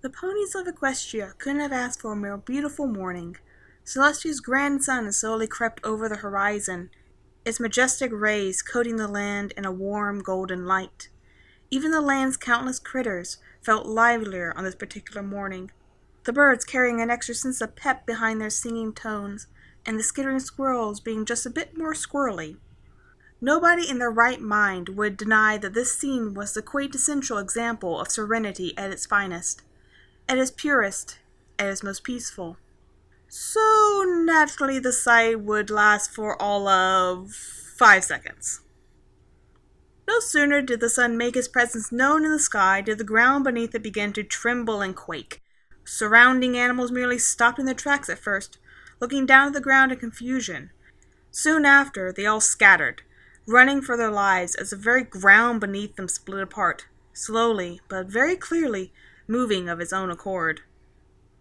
The ponies of Equestria couldn't have asked for a more beautiful morning. Celestia's grand sun slowly crept over the horizon, its majestic rays coating the land in a warm golden light. Even the land's countless critters felt livelier on this particular morning, the birds carrying an extra sense of pep behind their singing tones, and the skittering squirrels being just a bit more squirrely. Nobody in their right mind would deny that this scene was the quintessential example of serenity at its finest, at its purest, at its most peaceful. So naturally the sight would last for all of 5 seconds. No sooner did the sun make his presence known in the sky did the ground beneath it begin to tremble and quake. Surrounding animals merely stopped in their tracks at first, looking down at the ground in confusion. Soon after, they all scattered, running for their lives as the very ground beneath them split apart, slowly but very clearly moving of its own accord.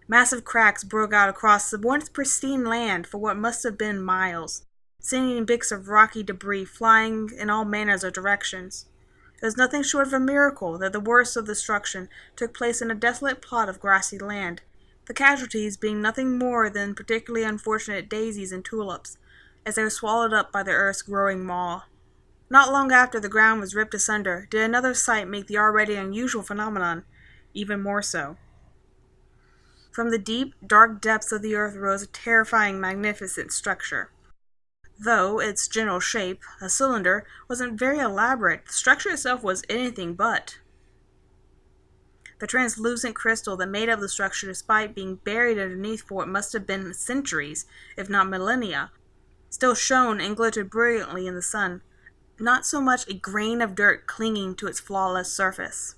Massive cracks broke out across the once pristine land for what must have been miles, sending bits of rocky debris flying in all manners of directions. It was nothing short of a miracle that the worst of the destruction took place in a desolate plot of grassy land, the casualties being nothing more than particularly unfortunate daisies and tulips, as they were swallowed up by the earth's growing maw. Not long after the ground was ripped asunder did another sight make the already unusual phenomenon even more so. From the deep, dark depths of the earth rose a terrifying, magnificent structure. Though its general shape, a cylinder, wasn't very elaborate, the structure itself was anything but. The translucent crystal that made up the structure, despite being buried underneath for what must have been centuries, if not millennia, still shone and glittered brilliantly in the sun, not so much a grain of dirt clinging to its flawless surface.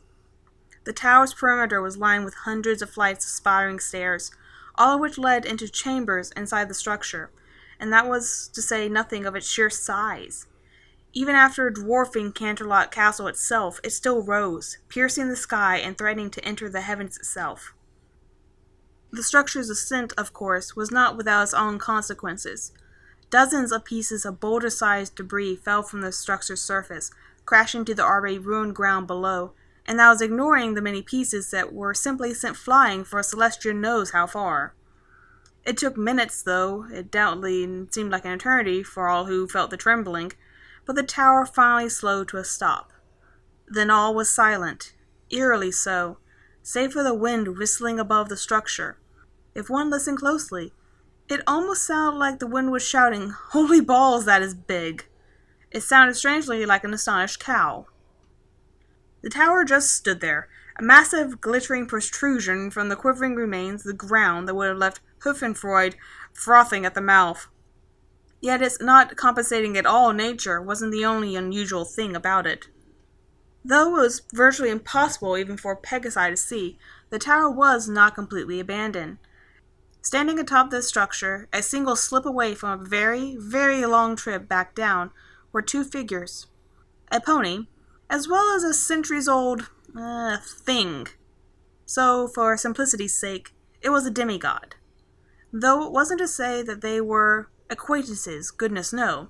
The tower's perimeter was lined with hundreds of flights of spiral stairs, all of which led into chambers inside the structure, and that was to say nothing of its sheer size. Even after dwarfing Canterlot Castle itself, it still rose, piercing the sky and threatening to enter the heavens itself. The structure's ascent, of course, was not without its own consequences. Dozens of pieces of boulder-sized debris fell from the structure's surface, crashing to the already ruined ground below, and that was ignoring the many pieces that were simply sent flying for a celestial knows how far. It took minutes, though. It doubtlessly seemed like an eternity for all who felt the trembling, but the tower finally slowed to a stop. Then all was silent, eerily so, save for the wind whistling above the structure. If one listened closely, it almost sounded like the wind was shouting, "Holy balls, that is big!" It sounded strangely like an astonished cow. The tower just stood there, a massive glittering protrusion from the quivering remains of the ground that would have left Hoofenfreud frothing at the mouth. Yet its not compensating at all nature wasn't the only unusual thing about it. Though it was virtually impossible even for Pegasi to see, the tower was not completely abandoned. Standing atop this structure, a single slip away from a very, very long trip back down, were two figures. A pony, as well as a centuries-old, thing. So, for simplicity's sake, it was a demigod. Though it wasn't to say that they were acquaintances, goodness no.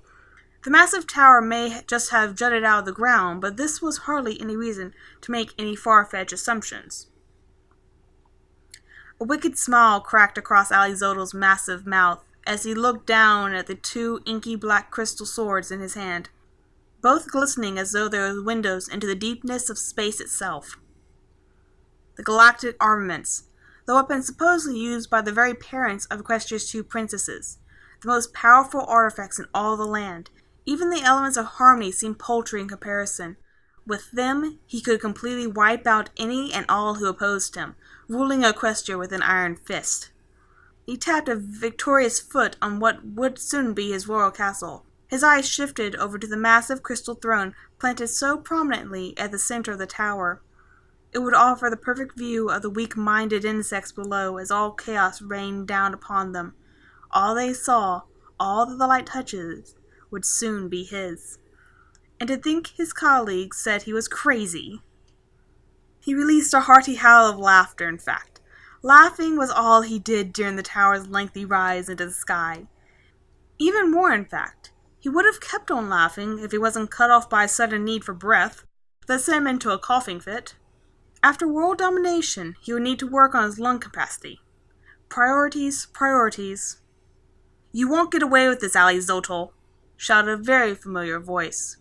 The massive tower may just have jutted out of the ground, but this was hardly any reason to make any far-fetched assumptions. A wicked smile cracked across Alizodal's massive mouth as he looked down at the two inky black crystal swords in his hand, both glistening as though they were windows into the deepness of space itself. The galactic armaments, the weapons supposedly used by the very parents of Equestria's two princesses, the most powerful artifacts in all the land, even the elements of harmony seemed paltry in comparison. With them, he could completely wipe out any and all who opposed him, ruling Equestria with an iron fist. He tapped a victorious foot on what would soon be his royal castle. His eyes shifted over to the massive crystal throne planted so prominently at the center of the tower. It would offer the perfect view of the weak-minded insects below as all chaos rained down upon them. All they saw, all that the light touches, would soon be his. And to think his colleagues said he was crazy. He released a hearty howl of laughter, in fact. Laughing was all he did during the tower's lengthy rise into the sky. Even more, in fact. He would have kept on laughing if he wasn't cut off by a sudden need for breath that sent him into a coughing fit. After world domination, he would need to work on his lung capacity. Priorities, priorities. "You won't get away with this, Alizotl," shouted a very familiar voice.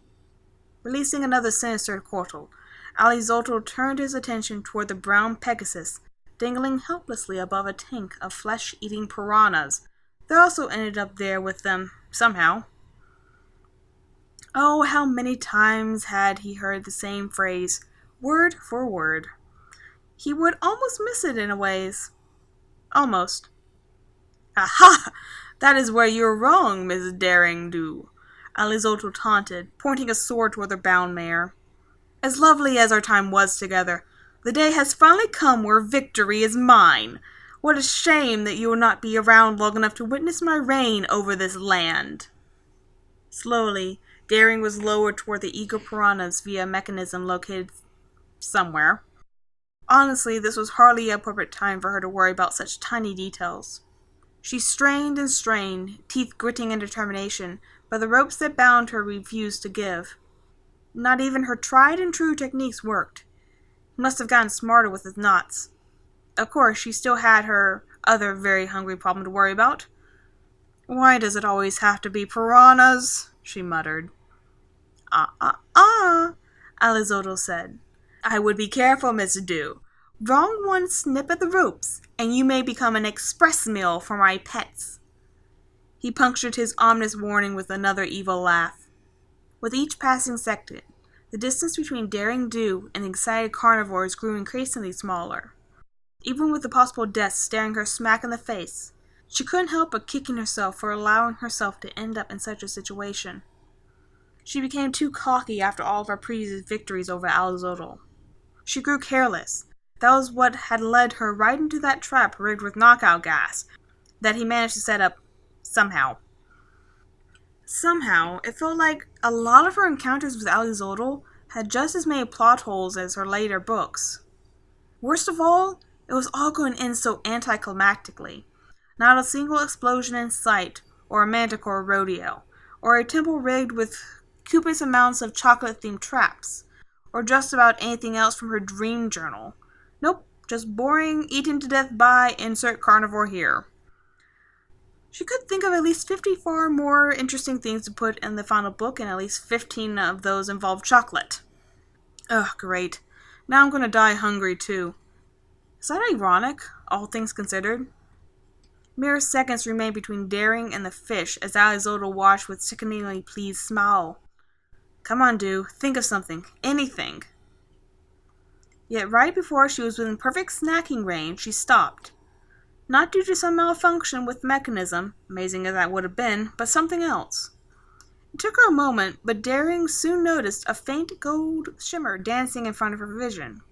Releasing another sinister chortle, Alizotl turned his attention toward the brown Pegasus, dangling helplessly above a tank of flesh-eating piranhas that also ended up there with them, somehow. Oh, how many times had he heard the same phrase, word for word. He would almost miss it in a ways. Almost. "Aha! That is where you're wrong, Miss Daring-Do," Alizotl taunted, pointing a sword toward the bound mare. "As lovely as our time was together, the day has finally come where victory is mine. What a shame that you will not be around long enough to witness my reign over this land." Slowly, Daring was lowered toward the eager piranhas via a mechanism located somewhere. Honestly, this was hardly the appropriate time for her to worry about such tiny details. She strained and strained, teeth gritting in determination, but the ropes that bound her refused to give. Not even her tried-and-true techniques worked. He must have gotten smarter with his knots. Of course, she still had her other very hungry problem to worry about. "Why does it always have to be piranhas?" she muttered. Alizotl said. "I would be careful, Miss Dew. Wrong one snip at the ropes, and you may become an express meal for my pets." He punctured his ominous warning with another evil laugh. With each passing second, the distance between Daring-Do and the excited carnivores grew increasingly smaller. Even with the possible death staring her smack in the face, she couldn't help but kicking herself for allowing herself to end up in such a situation. She became too cocky after all of her previous victories over Alizotl. She grew careless. That was what had led her right into that trap rigged with knockout gas that he managed to set up somehow. Somehow, it felt like a lot of her encounters with Alizotl had just as many plot holes as her later books. Worst of all, it was all going to end so anticlimactically. Not a single explosion in sight, or a manticore rodeo, or a temple rigged with copious amounts of chocolate-themed traps, or just about anything else from her dream journal. Nope, just boring, eaten to death by, insert carnivore here. She could think of at least 50 far more interesting things to put in the final book, and at least 15 of those involved chocolate. Ugh, great. Now I'm going to die hungry, too. Is that ironic, all things considered? Mere seconds remained between Daring and the fish as Alizotl watched with sickeningly pleased smile. "Come on, Dew, think of something. Anything." Yet right before she was within perfect snacking range, she stopped. Not due to some malfunction with the mechanism, amazing as that would have been, but something else. It took her a moment, but Daring soon noticed a faint gold shimmer dancing in front of her vision.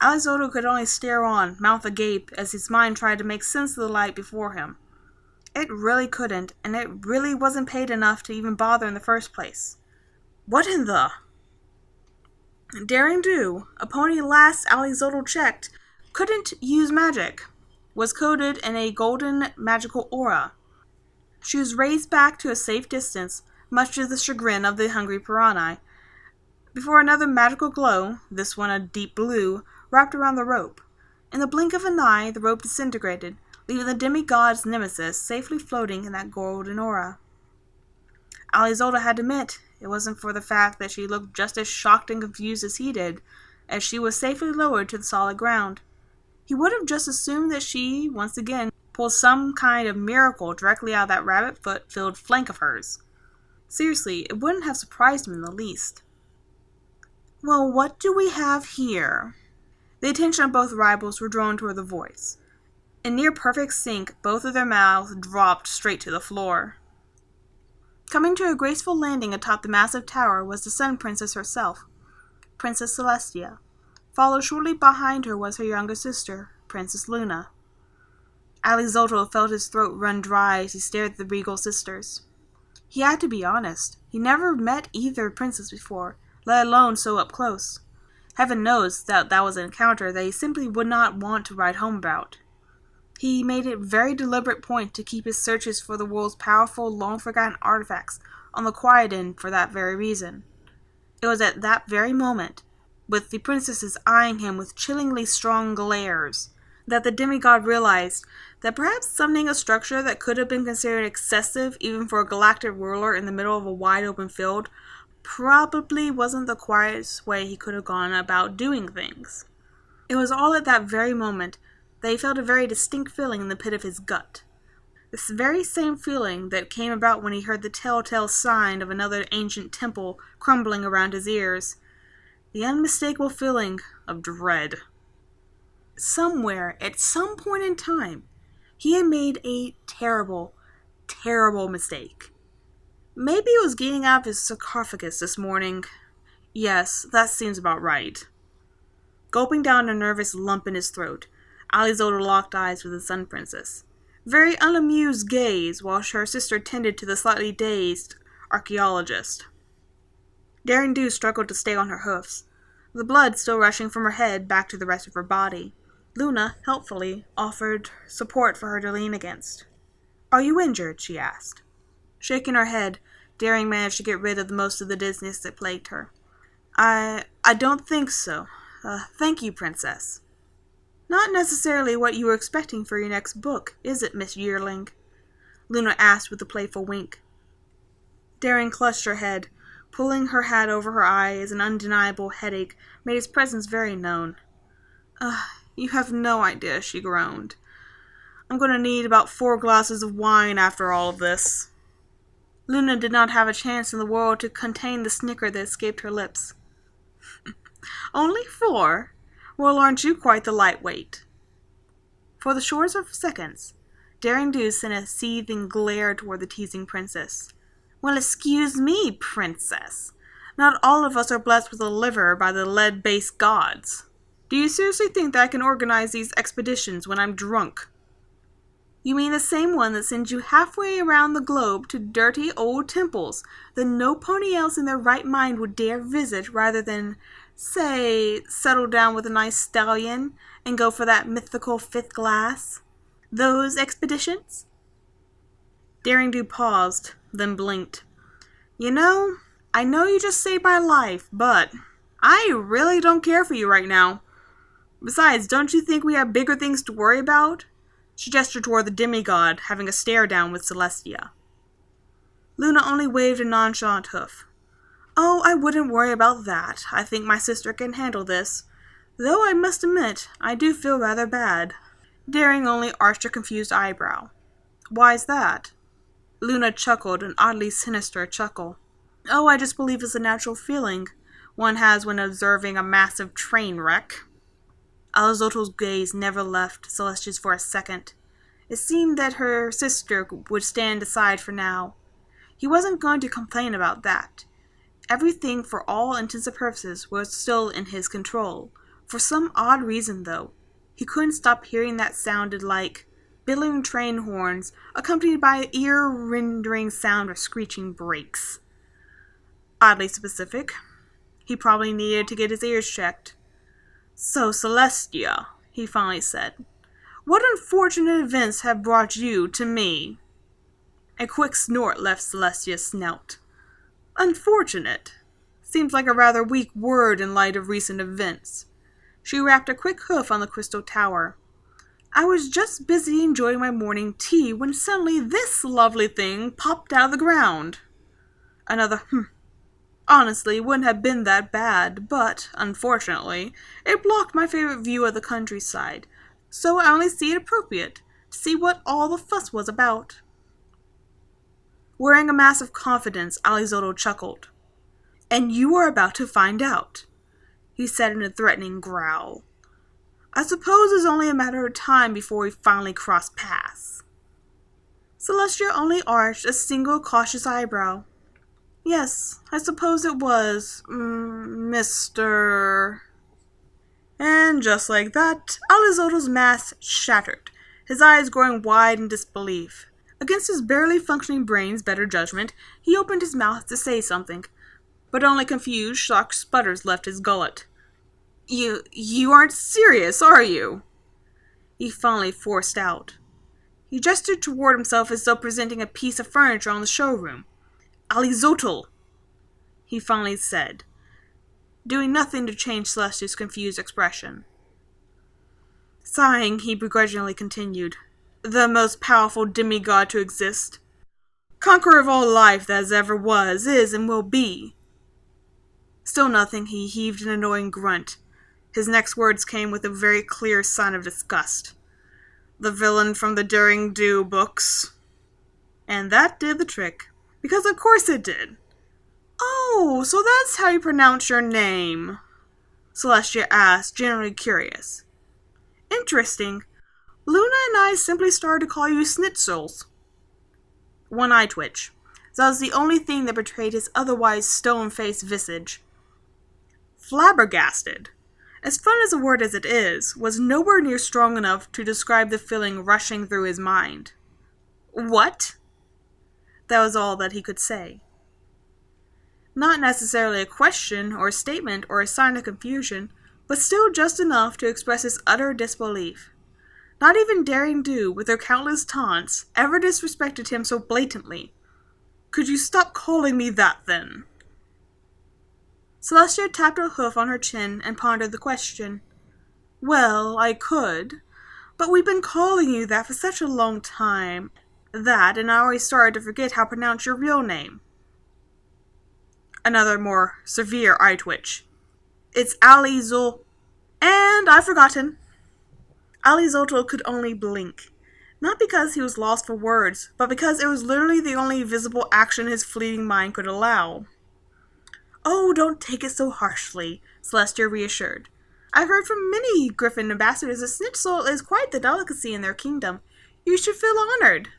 Alizotl could only stare on, mouth agape, as his mind tried to make sense of the light before him. It really couldn't, and it really wasn't paid enough to even bother in the first place. What in the... Daring-Do, a pony last Alizotl checked, couldn't use magic, was coated in a golden magical aura. She was raised back to a safe distance, much to the chagrin of the hungry piranha, before another magical glow, this one a deep blue, wrapped around the rope. In the blink of an eye, the rope disintegrated, leaving the demigod's nemesis safely floating in that golden aura. Alizotl had to admit, it wasn't for the fact that she looked just as shocked and confused as he did, as she was safely lowered to the solid ground. He would have just assumed that she, once again, pulled some kind of miracle directly out of that rabbit-foot-filled flank of hers. Seriously, it wouldn't have surprised him in the least. "Well, what do we have here?" The attention of both rivals were drawn toward the voice. In near perfect sync, both of their mouths dropped straight to the floor. Coming to a graceful landing atop the massive tower was the Sun Princess herself, Princess Celestia. Followed shortly behind her was her younger sister, Princess Luna. Alizotl felt his throat run dry as he stared at the regal sisters. He had to be honest. He never met either princess before, let alone so up close. Heaven knows that was an encounter that he simply would not want to write home about. He made it a very deliberate point to keep his searches for the world's powerful, long-forgotten artifacts on the quiet end for that very reason. It was at that very moment, with the princesses eyeing him with chillingly strong glares, that the demigod realized that perhaps summoning a structure that could have been considered excessive even for a galactic ruler in the middle of a wide open field probably wasn't the quietest way he could have gone about doing things. It was all at that very moment that he felt a very distinct feeling in the pit of his gut. This very same feeling that came about when he heard the telltale sign of another ancient temple crumbling around his ears. The unmistakable feeling of dread. Somewhere, at some point in time, he had made a terrible, terrible mistake. Maybe he was getting out of his sarcophagus this morning. Yes, that seems about right. Gulping down a nervous lump in his throat, Alizodel locked eyes with the Sun Princess. Very unamused gaze, while her sister tended to the slightly dazed archaeologist. Daring Do struggled to stay on her hoofs, the blood still rushing from her head back to the rest of her body. Luna, helpfully, offered support for her to lean against. "Are you injured?" she asked. Shaking her head, Daring managed to get rid of most of the dizziness that plagued her. I don't think so. Thank you, Princess." "Not necessarily what you were expecting for your next book, is it, Miss Yearling?" Luna asked with a playful wink. Daring clutched her head, pulling her hat over her eye as an undeniable headache made its presence very known. You have no idea," she groaned. "I'm going to need about 4 glasses of wine after all of this." Luna did not have a chance in the world to contain the snicker that escaped her lips. "Only 4? Well, aren't you quite the lightweight?" For the shortest of seconds, Daring Do sent a seething glare toward the teasing princess. "Well, excuse me, princess. Not all of us are blessed with a liver by the lead-based gods. Do you seriously think that I can organize these expeditions when I'm drunk?" "You mean the same one that sends you halfway around the globe to dirty old temples that no pony else in their right mind would dare visit rather than, say, settle down with a nice stallion and go for that mythical 5th glass? Those expeditions?" Daring Do paused, then blinked. I know you just saved my life, but I really don't care for you right now. Besides, don't you think we have bigger things to worry about?" She gestured toward the demigod, having a stare-down with Celestia. Luna only waved a nonchalant hoof. "Oh, I wouldn't worry about that. I think my sister can handle this. Though I must admit, I do feel rather bad." Daring only arched a confused eyebrow. "Why's that?" Luna chuckled, an oddly sinister chuckle. "Oh, I just believe it's a natural feeling one has when observing a massive train wreck." Alizotel's gaze never left Celestia's for a second. It seemed that her sister would stand aside for now. He wasn't going to complain about that. Everything, for all intents and purposes, was still in his control. For some odd reason, though, he couldn't stop hearing that sounded like billowing train horns, accompanied by an ear-rending sound of screeching brakes. Oddly specific. He probably needed to get his ears checked. "So, Celestia," he finally said, "what unfortunate events have brought you to me?" A quick snort left Celestia's snout. "Unfortunate? Seems like a rather weak word in light of recent events." She rapped a quick hoof on the crystal tower. "I was just busy enjoying my morning tea when suddenly this lovely thing popped out of the ground." Another "Honestly, it wouldn't have been that bad, but, unfortunately, it blocked my favorite view of the countryside, so I only see it appropriate to see what all the fuss was about." Wearing a mask of confidence, Alizodel chuckled. "And you are about to find out," he said in a threatening growl. "I suppose it's only a matter of time before we finally cross paths." Celestia only arched a single cautious eyebrow. "Yes, I suppose it was, Mr. And just like that, Alizodel's mask shattered, his eyes growing wide in disbelief. Against his barely functioning brain's better judgment, he opened his mouth to say something, but only confused, shocked sputters left his gullet. You aren't serious, are you?" he finally forced out. He gestured toward himself as though presenting a piece of furniture on the showroom. "Alizotel," he finally said. doing nothing to change Celestia's confused expression. Sighing, he begrudgingly continued, "The most powerful demigod to exist. Conqueror of all life that has ever was, is, and will be." Still nothing, he heaved an annoying grunt. His next words came with a very clear sign of disgust. "The villain from the Daring Do books." And that did the trick, because of course it did. "Oh, so that's how you pronounce your name?" Celestia asked, genuinely curious. "Interesting. Luna and I simply started to call you Schnitzels." One eye twitch. That was the only thing that betrayed his otherwise stone-faced visage. Flabbergasted, as fun as a word as it is, was nowhere near strong enough to describe the feeling rushing through his mind. "What?" That was all that he could say. Not necessarily a question, or a statement, or a sign of confusion, but still just enough to express his utter disbelief. Not even Daring Do, with her countless taunts, ever disrespected him so blatantly. "Could you stop calling me that, then?" Celestia tapped her hoof on her chin and pondered the question. "Well, I could, but we've been calling you that for such a long time, and I already started to forget how to pronounce your real name." Another more severe eye twitch. "It's Alizol, and I've forgotten." Alizotl could only blink, not because he was lost for words, but because it was literally the only visible action his fleeting mind could allow. "Oh, don't take it so harshly," Celestia reassured. "I've heard from many Griffin ambassadors that Schnitzel is quite the delicacy in their kingdom. You should feel honored."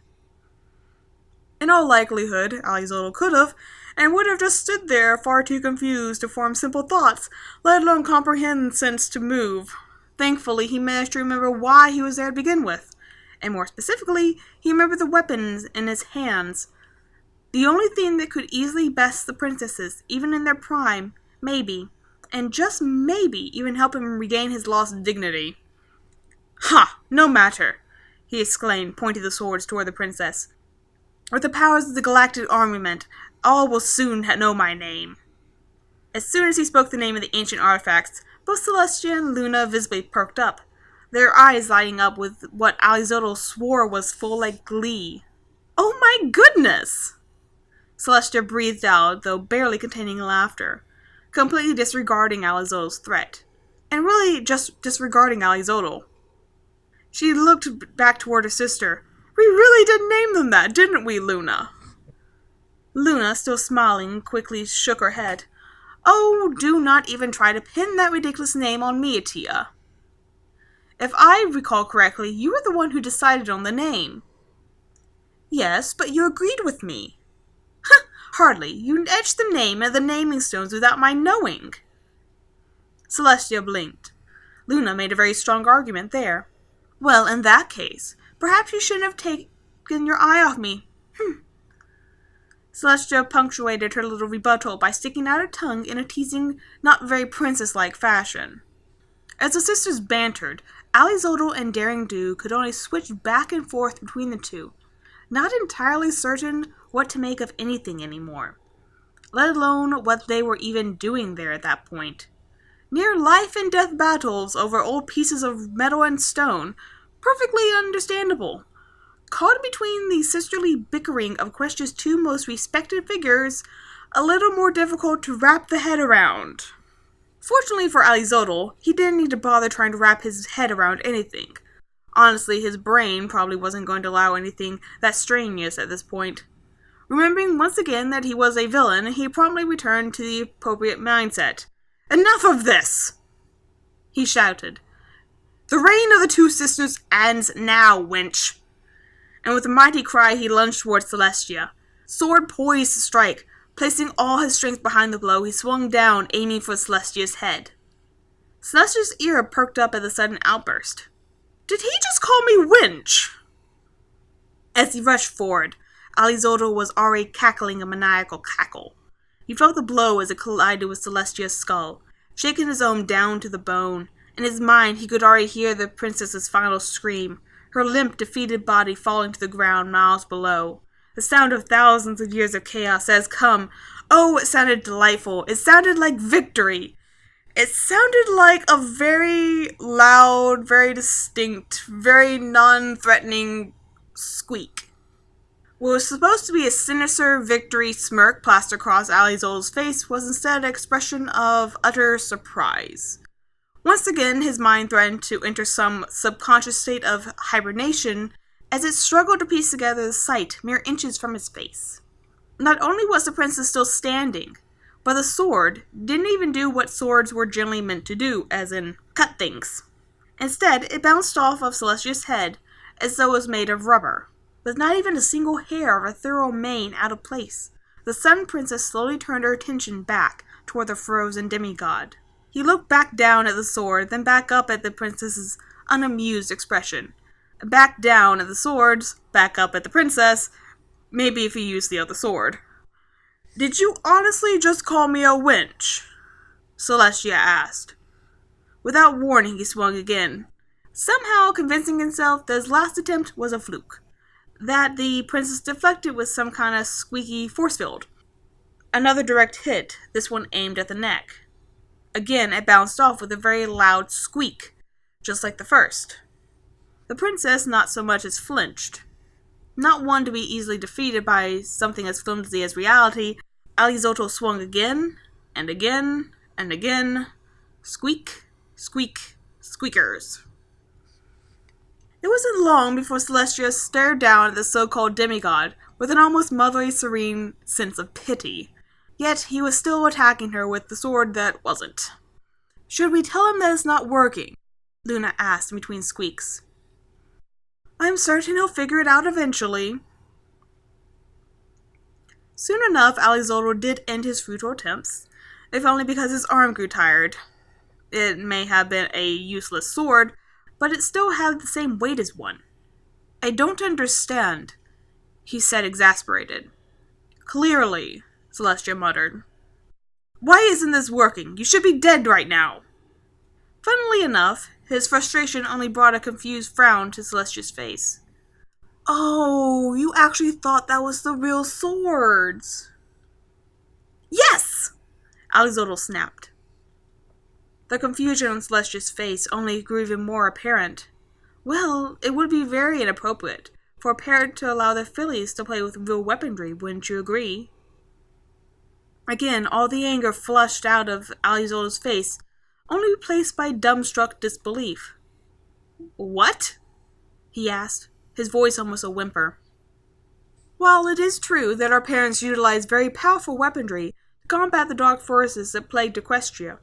In all likelihood, Alizotl could have, and would have just stood there far too confused to form simple thoughts, let alone comprehend sense to move. Thankfully, he managed to remember why he was there to begin with, and more specifically, he remembered the weapons in his hands. The only thing that could easily best the princesses, even in their prime, maybe, and just maybe, even help him regain his lost dignity. "Ha! No matter!" he exclaimed, pointing the swords toward the princess. "With the powers of the galactic armament, all will soon know my name." As soon as he spoke the name of the ancient artifacts, both Celestia and Luna visibly perked up, their eyes lighting up with what Alizotl swore was full-like glee. "Oh my goodness!" Celestia breathed out, though barely containing laughter, completely disregarding Alizotl's threat, and really just disregarding Alizotl. She looked back toward her sister. "We really did name them that, didn't we, Luna?" Luna, still smiling, quickly shook her head. "Oh, do not even try to pin that ridiculous name on me, Atia. If I recall correctly, you were the one who decided on the name." "Yes, but you agreed with me." "Huh, hardly. You etched the name and the naming stones without my knowing." Celestia blinked. Luna made a very strong argument there. "Well, in that case, perhaps you shouldn't have taken your eye off me." Celestia punctuated her little rebuttal by sticking out her tongue in a teasing, not very princess-like fashion. As the sisters bantered, Alizotl and Daring Do could only switch back and forth between the two, not entirely certain what to make of anything anymore, let alone what they were even doing there at that point. Near life-and-death battles over old pieces of metal and stone, perfectly understandable. Caught between the sisterly bickering of Questia's two most respected figures, a little more difficult to wrap the head around. Fortunately for Alizotl, he didn't need to bother trying to wrap his head around anything. Honestly, his brain probably wasn't going to allow anything that strenuous at this point. Remembering once again that he was a villain, he promptly returned to the appropriate mindset. "Enough of this!" he shouted. "The reign of the two sisters ends now, wench!" And with a mighty cry he lunged towards Celestia, sword poised to strike. Placing all his strength behind the blow, he swung down, aiming for Celestia's head. Celestia's ear perked up at the sudden outburst. "Did he just call me wench?" As he rushed forward, Alizotl was already cackling a maniacal cackle. He felt the blow as it collided with Celestia's skull, shaking his own down to the bone. In his mind, he could already hear the princess's final scream, her limp, defeated body falling to the ground miles below. The sound of thousands of years of chaos has come. Oh, it sounded delightful. It sounded like victory. It sounded like a very loud, very distinct, very non-threatening squeak. What was supposed to be a sinister victory smirk plastered across Alizol's face was instead an expression of utter surprise. Once again, his mind threatened to enter some subconscious state of hibernation as it struggled to piece together the sight mere inches from his face. Not only was the princess still standing, but the sword didn't even do what swords were generally meant to do, as in cut things. Instead, it bounced off of Celestia's head as though it was made of rubber, with not even a single hair of her thorough mane out of place. The Sun Princess slowly turned her attention back toward the frozen demigod. He looked back down at the sword, then back up at the princess's unamused expression. Back down at the swords, back up at the princess, maybe if he used the other sword. "Did you honestly just call me a wench?" Celestia asked. Without warning, he swung again, somehow convincing himself that his last attempt was a fluke, that the princess deflected with some kind of squeaky force field. Another direct hit, this one aimed at the neck. Again, it bounced off with a very loud squeak, just like the first. The princess not so much as flinched. Not one to be easily defeated by something as flimsy as reality, Alizotl swung again, and again, and again. Squeak, squeak, squeakers. It wasn't long before Celestia stared down at the so-called demigod with an almost motherly serene sense of pity. Yet he was still attacking her with the sword that wasn't. "Should we tell him that it's not working?" Luna asked in between squeaks. "I'm certain he'll figure it out eventually." Soon enough, Alizotl did end his futile attempts, if only because his arm grew tired. It may have been a useless sword, but it still had the same weight as one. "I don't understand," he said, exasperated. "Clearly," Celestia muttered. "Why isn't this working? You should be dead right now." Funnily enough, his frustration only brought a confused frown to Celestia's face. "Oh, you actually thought that was the real swords." "Yes!" Alizotl snapped. The confusion on Celestia's face only grew even more apparent. Well, it would be very inappropriate for a parent to allow their fillies to play with real weaponry, wouldn't you agree? Again, all the anger flushed out of Alizotl's face, only replaced by dumbstruck disbelief. "What?" he asked, his voice almost a whimper. "While it is true that our parents utilized very powerful weaponry to combat the dark forces that plagued Equestria,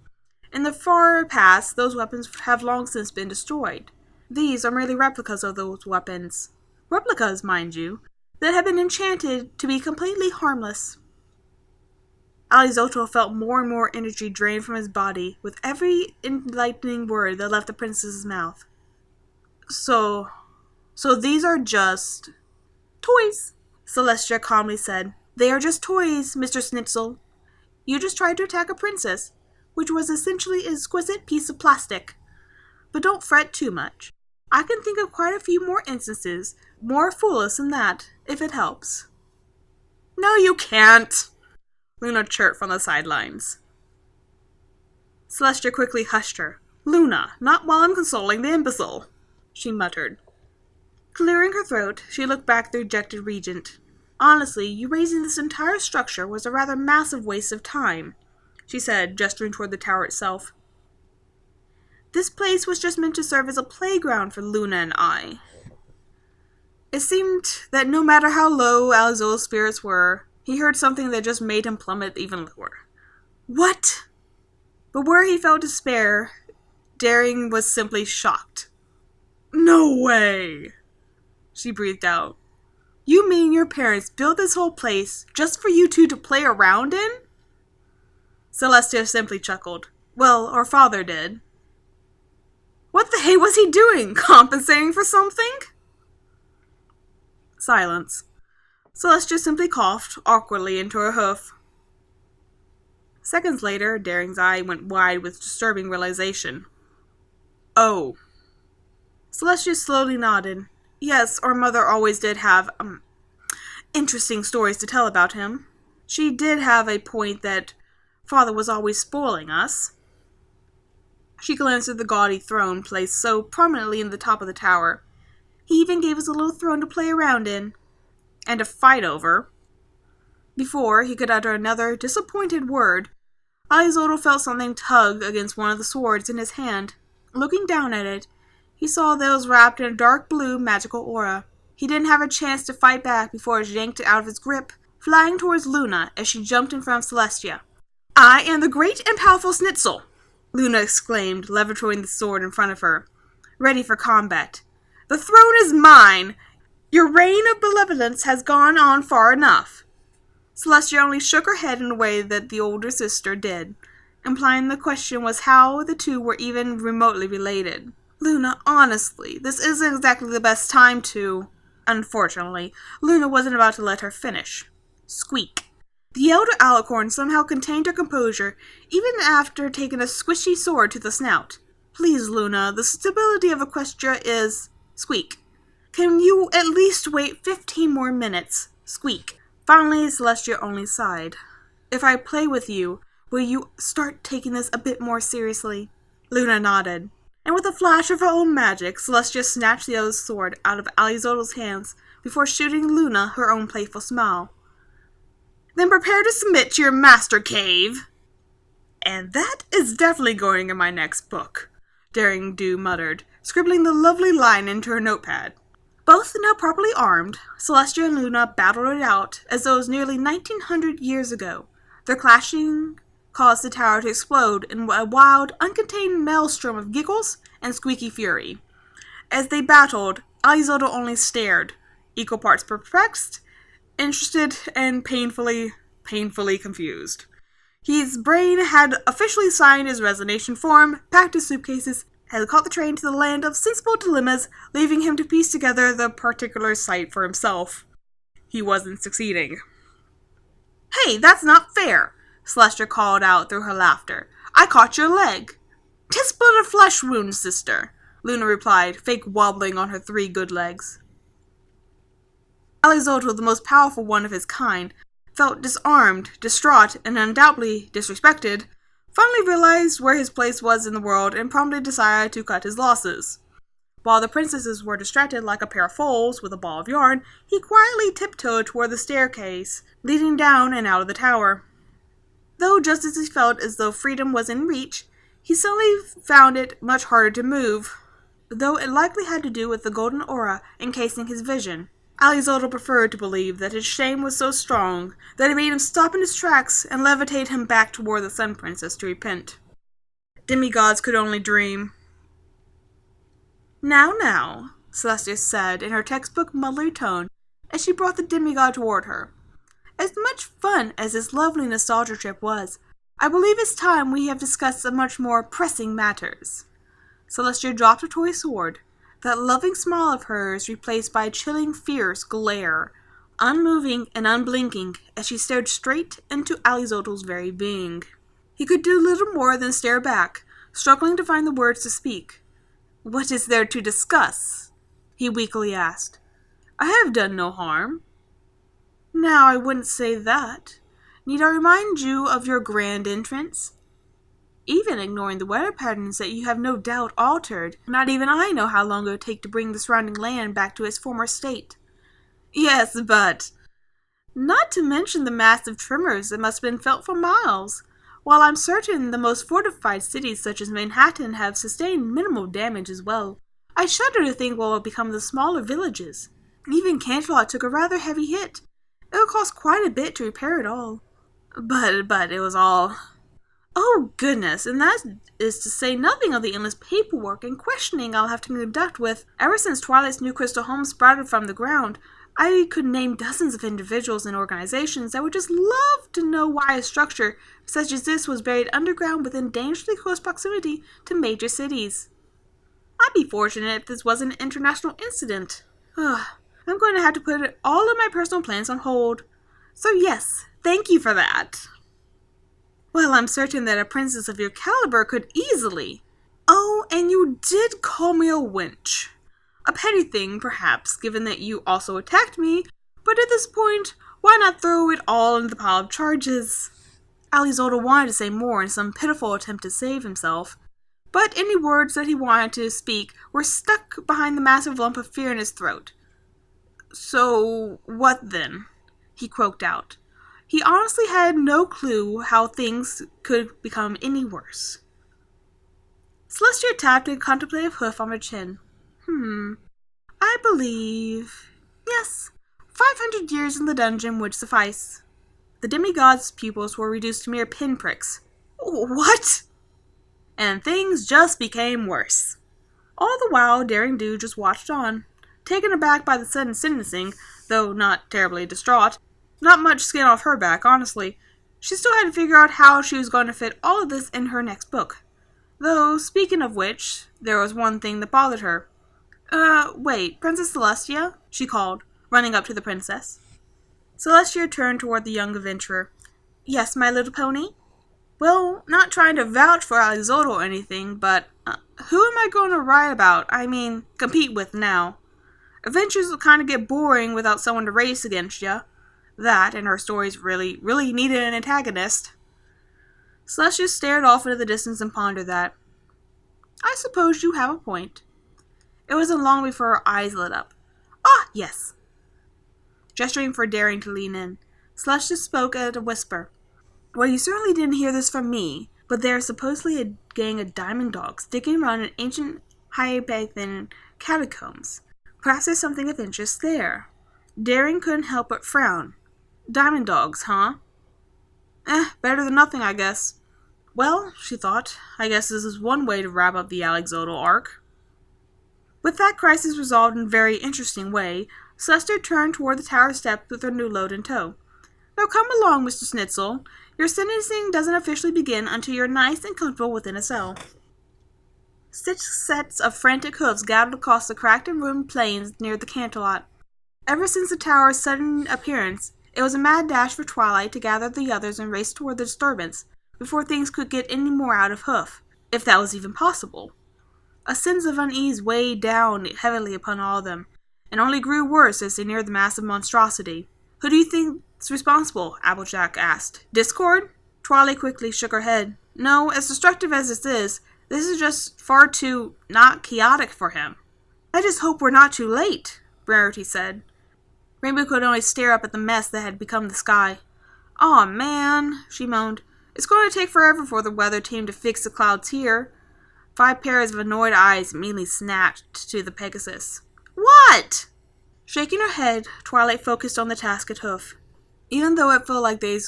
in the far past those weapons have long since been destroyed. These are merely replicas of those weapons. Replicas, mind you, that have been enchanted to be completely harmless." Alizotl felt more and more energy drained from his body with every enlightening word that left the princess's mouth. So these are just toys," Celestia calmly said. "They are just toys, Mr. Schnitzel. You just tried to attack a princess, which was essentially an exquisite piece of plastic. But don't fret too much. I can think of quite a few more instances, more foolish than that, if it helps." "No, you can't," Luna chirped from the sidelines. Celestia quickly hushed her. "Luna, not while I'm consoling the imbecile," she muttered. Clearing her throat, she looked back at the rejected regent. "Honestly, you raising this entire structure was a rather massive waste of time," she said, gesturing toward the tower itself. "This place was just meant to serve as a playground for Luna and I." It seemed that no matter how low Alizol's spirits were, he heard something that just made him plummet even lower. "What?" But where he felt despair, Daring was simply shocked. "No way!" she breathed out. "You mean your parents built this whole place just for you two to play around in?" Celestia simply chuckled. "Well, our father did." "What the hey was he doing? Compensating for something?" Silence. Celestia simply coughed awkwardly into her hoof. Seconds later, Daring's eye went wide with disturbing realization. "Oh." Celestia slowly nodded. Yes, our mother always did have, interesting stories to tell about him. She did have a point that father was always spoiling us. She glanced at the gaudy throne placed so prominently in the top of the tower. He even gave us a little throne to play around in, and to fight over. Before he could utter another disappointed word, Alizodel felt something tug against one of the swords in his hand. Looking down at it, he saw that it was wrapped in a dark blue magical aura. He didn't have a chance to fight back before it yanked it out of his grip, flying towards Luna as she jumped in front of Celestia. "I am the great and powerful Schnitzel!" Luna exclaimed, levitating the sword in front of her, ready for combat. "The throne is mine! Your reign of benevolence has gone on far enough." Celestia only shook her head in a way that the older sister did, implying the question was how the two were even remotely related. "Luna, honestly, this isn't exactly the best time to—" Unfortunately, Luna wasn't about to let her finish. Squeak. The elder alicorn somehow contained her composure, even after taking a squishy sword to the snout. "Please, Luna, the stability of Equestria is—" Squeak. "Can you at least wait 15 more minutes?" Squeak. Finally, Celestia only sighed. "If I play with you, will you start taking this a bit more seriously?" Luna nodded, and with a flash of her own magic, Celestia snatched the other's sword out of Alizodel's hands before shooting Luna her own playful smile. "Then prepare to submit to your master cave." "And that is definitely going in my next book," Daring Do muttered, scribbling the lovely line into her notepad. Both now properly armed, Celestia and Luna battled it out as though it was nearly 1900 years ago. Their clashing caused the tower to explode in a wild, uncontained maelstrom of giggles and squeaky fury. As they battled, Alizodel only stared, equal parts perplexed, interested, and painfully confused. His brain had officially signed his resignation form, packed his suitcases, had caught the train to the land of sensible dilemmas, leaving him to piece together the particular site for himself. He wasn't succeeding. "Hey, that's not fair!" Celestia called out through her laughter. "I caught your leg." "'Tis but a flesh wound, sister," Luna replied, fake wobbling on her 3 good legs. Alizodel, the most powerful one of his kind, felt disarmed, distraught, and undoubtedly disrespected, finally realized where his place was in the world and promptly decided to cut his losses. While the princesses were distracted like a pair of foals with a ball of yarn, he quietly tiptoed toward the staircase, leading down and out of the tower. Though just as he felt as though freedom was in reach, he suddenly found it much harder to move, though it likely had to do with the golden aura encasing his vision. Alizodel preferred to believe that his shame was so strong that it made him stop in his tracks and levitate him back toward the Sun Princess to repent. Demigods could only dream. Now, Celestia said in her textbook motherly tone as she brought the demigod toward her. As much fun as this lovely nostalgia trip was, I believe it's time we have discussed some much more pressing matters. Celestia dropped her toy sword, that loving smile of hers replaced by a chilling, fierce glare, unmoving and unblinking as she stared straight into Alizodel's very being. He could do little more than stare back, struggling to find the words to speak. "What is there to discuss?" he weakly asked. "I have done no harm." "Now, I wouldn't say that. Need I remind you of your grand entrance? Even ignoring the weather patterns that you have no doubt altered, not even I know how long it would take to bring the surrounding land back to its former state." "Yes, but—" "Not to mention the massive tremors that must have been felt for miles. While I'm certain the most fortified cities such as Manhattan have sustained minimal damage as well, I shudder to think what will become of the smaller villages. Even Canterlot took a rather heavy hit. It would cost quite a bit to repair it all." But it was all... "Oh, goodness, and that is to say nothing of the endless paperwork and questioning I'll have to conduct with. Ever since Twilight's new crystal home sprouted from the ground, I could name dozens of individuals and organizations that would just love to know why a structure such as this was buried underground within dangerously close proximity to major cities. I'd be fortunate if this wasn't an international incident. I'm going to have to put all of my personal plans on hold. So yes, thank you for that." "Well, I'm certain that a princess of your caliber could easily—" "Oh, and you did call me a wench. A petty thing, perhaps, given that you also attacked me, but at this point, why not throw it all into the pile of charges?" Alizodel wanted to say more in some pitiful attempt to save himself, But any words that he wanted to speak were stuck behind the massive lump of fear in his throat. "So, what then?" he croaked out. He honestly had no clue how things could become any worse. Celestia tapped a contemplative hoof on her chin. I believe... Yes, 500 years in the dungeon would suffice. The demigod's pupils were reduced to mere pinpricks. What? And things just became worse. All the while, Daring Do just watched on, taken aback by the sudden sentencing, though not terribly distraught. Not much skin off her back, honestly. She still had to figure out how she was going to fit all of this in her next book. Though, speaking of which, there was one thing that bothered her. Wait, Princess Celestia? She called, running up to the princess. Celestia turned toward the young adventurer. Yes, my little pony? Well, not trying to vouch for Alizodel or anything, but who am I going to write about? I mean, compete with now? Adventures will kind of get boring without someone to race against ya. That, and her stories really needed an antagonist. Celestia stared off into the distance and pondered that. I suppose you have a point. It wasn't long before her eyes lit up. Ah, yes. Gesturing for Daring to lean in, Celestia spoke at a whisper. Well, you certainly didn't hear this from me, but there's supposedly a gang of diamond dogs sticking around in ancient Hypathian catacombs. Perhaps there's something of interest there. Daring couldn't help but frown. Diamond dogs, huh? Better than nothing, I guess. Well, she thought, I guess this is one way to wrap up the Alexodal arc. With that crisis resolved in a very interesting way, Celestia turned toward the tower steps with her new load in tow. Now come along, Mr. Schnitzel. Your sentencing doesn't officially begin until you're nice and comfortable within a cell. 6 sets of frantic hoofs galloped across the cracked and ruined plains near the Canterlot. Ever since the tower's sudden appearance, it was a mad dash for Twilight to gather the others and race toward the disturbance, before things could get any more out of hoof, if that was even possible. A sense of unease weighed down heavily upon all of them, and only grew worse as they neared the massive monstrosity. Who do you think's responsible? Applejack asked. Discord? Twilight quickly shook her head. No, as destructive as this is just far too not chaotic for him. I just hope we're not too late, Rarity said. Rainbow could only stare up at the mess that had become the sky. Aw, man, she moaned. It's going to take forever for the weather team to fix the clouds here. 5 pairs of annoyed eyes immediately snapped to the Pegasus. What? Shaking her head, Twilight focused on the task at hoof. Even though it felt like they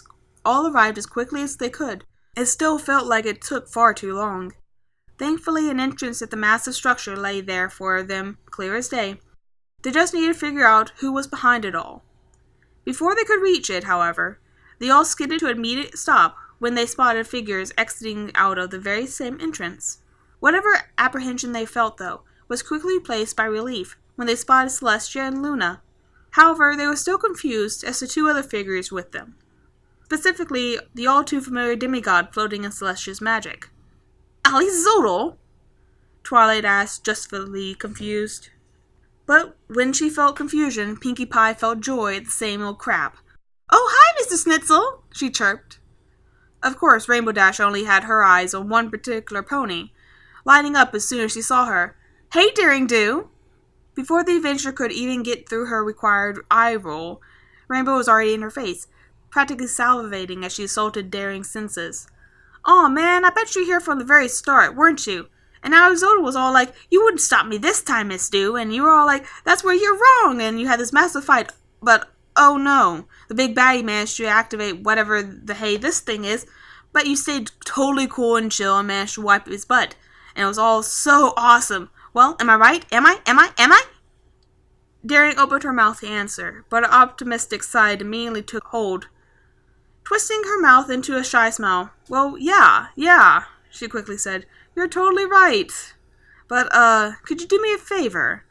all arrived as quickly as they could, it still felt like it took far too long. Thankfully, an entrance at the massive structure lay there for them, clear as day. They just needed to figure out who was behind it all. Before they could reach it, however, they all skidded to an immediate stop when they spotted figures exiting out of the very same entrance. Whatever apprehension they felt, though, was quickly replaced by relief when they spotted Celestia and Luna. However, they were still confused as to 2 other figures with them. Specifically, the all-too-familiar demigod floating in Celestia's magic. Alizodel? Twilight asked, justly confused. But when she felt confusion, Pinkie Pie felt joy at the same old crap. Oh, hi, Mr. Schnitzel, she chirped. Of course, Rainbow Dash only had her eyes on one particular pony, lighting up as soon as she saw her. Hey, Daring Do! Before the adventurer could even get through her required eye roll, Rainbow was already in her face, practically salivating as she assaulted Daring's senses. Aw, man, I bet you were here from the very start, weren't you? And Alizodel was all like, you wouldn't stop me this time, Miss Do, and you were all like, that's where you're wrong, and you had this massive fight, but oh no, the big baddie managed to activate whatever the hey this thing is, but you stayed totally cool and chill and managed to wipe his butt, and it was all so awesome. Well, am I right? Am I? Daring opened her mouth to answer, but an optimistic side immediately took hold, twisting her mouth into a shy smile. Well, yeah, she quickly said. You're totally right. But, could you do me a favor?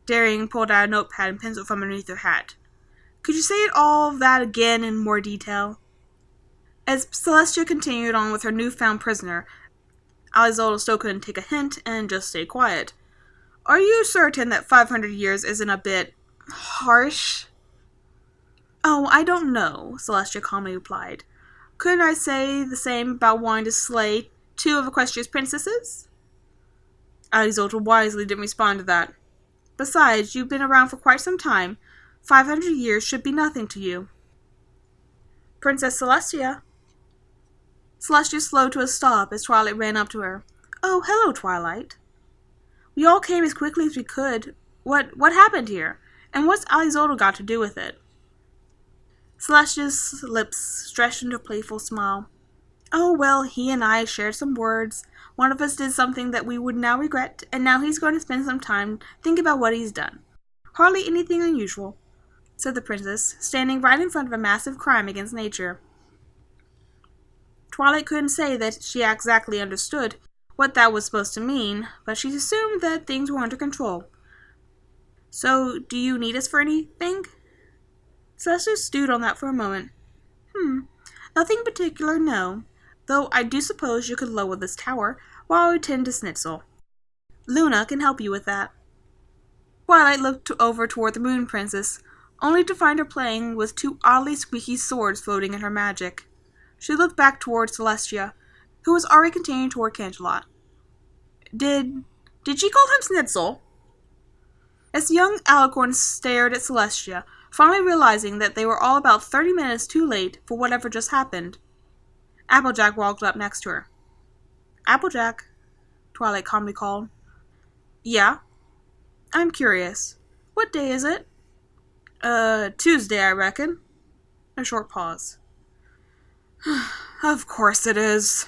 Daring pulled out a notepad and pencil from underneath her hat. Could you say all of that again in more detail? As Celestia continued on with her newfound prisoner, Alizodel still couldn't take a hint and just stayed quiet. Are you certain that 500 years isn't a bit harsh? Oh, I don't know, Celestia calmly replied. Couldn't I say the same about wanting to slay 2 of Equestria's princesses? Isolde wisely didn't respond to that. Besides, you've been around for quite some time. 500 years should be nothing to you. Princess Celestia. Celestia slowed to a stop as Twilight ran up to her. Oh, hello, Twilight. We all came as quickly as we could. What happened here? And what's Isolde got to do with it? Celestia's lips stretched into a playful smile. Oh, well, he and I shared some words. One of us did something that we would now regret, and now he's going to spend some time thinking about what he's done. Hardly anything unusual, said the princess, standing right in front of a massive crime against nature. Twilight couldn't say that she exactly understood what that was supposed to mean, but she assumed that things were under control. So, do you need us for anything? Celestia stewed on that for a moment. Nothing particular, no. Though I do suppose you could lower this tower while I tend to Schnitzel. Luna can help you with that. Twilight looked over toward the Moon Princess, only to find her playing with two oddly squeaky swords floating in her magic. She looked back toward Celestia, who was already continuing toward Canterlot. Did she call him Schnitzel? As young Alicorn stared at Celestia, finally realizing that they were all about 30 minutes too late for whatever just happened, Applejack walked up next to her. Applejack, Twilight calmly called. Yeah? I'm curious. What day is it? Tuesday, I reckon. A short pause. Of course it is.